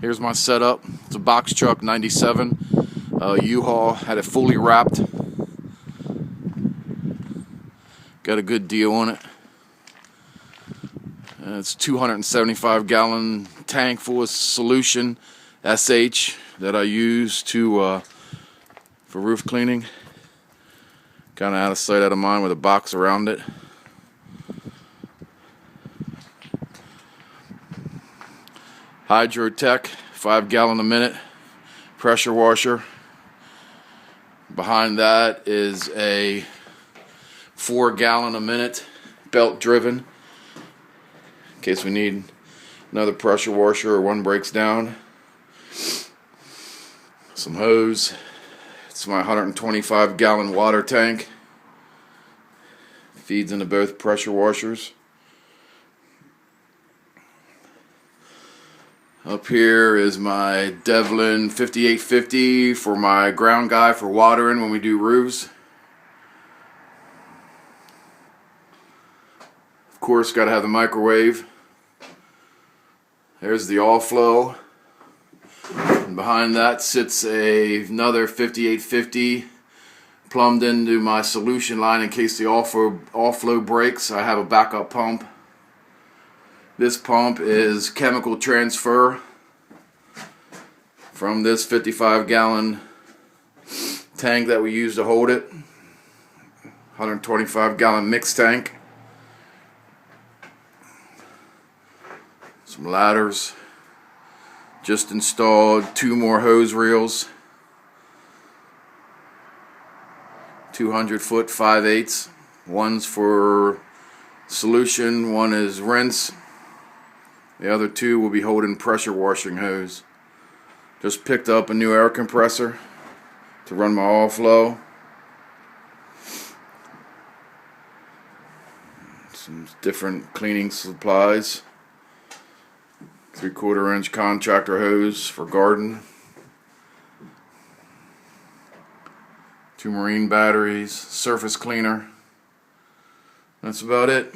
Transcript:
Here's my setup. It's a box truck 97. U-Haul had it fully wrapped. Got a good deal on it. It's a 275 gallon tank full of solution SH that I use for roof cleaning. Kind of out of sight, out of mind with a box around it. Hydrotech 5 gallon a minute pressure washer. Behind that is a 4 gallon a minute belt driven in case we need another pressure washer or one breaks down. Some hose. It's my 125 gallon water tank. Feeds into both pressure washers. Up here is my Devlin 5850 for my ground guy for watering when we do roofs. Of course, got to have the microwave. There's the all-flow. And behind that sits another 5850 plumbed into my solution line in case the all-flow breaks. I have a backup pump. This pump is chemical transfer from this 55 gallon tank that we use to hold it. 125 gallon mixed tank. Some ladders. Just installed 2 more hose reels. 200 foot 5/8. One's for solution, one is rinse. The other 2 will be holding pressure washing hose. Just picked up a new air compressor to run my all-flow. Some different cleaning supplies. 3/4 inch contractor hose for garden. 2 marine batteries, surface cleaner. That's about it.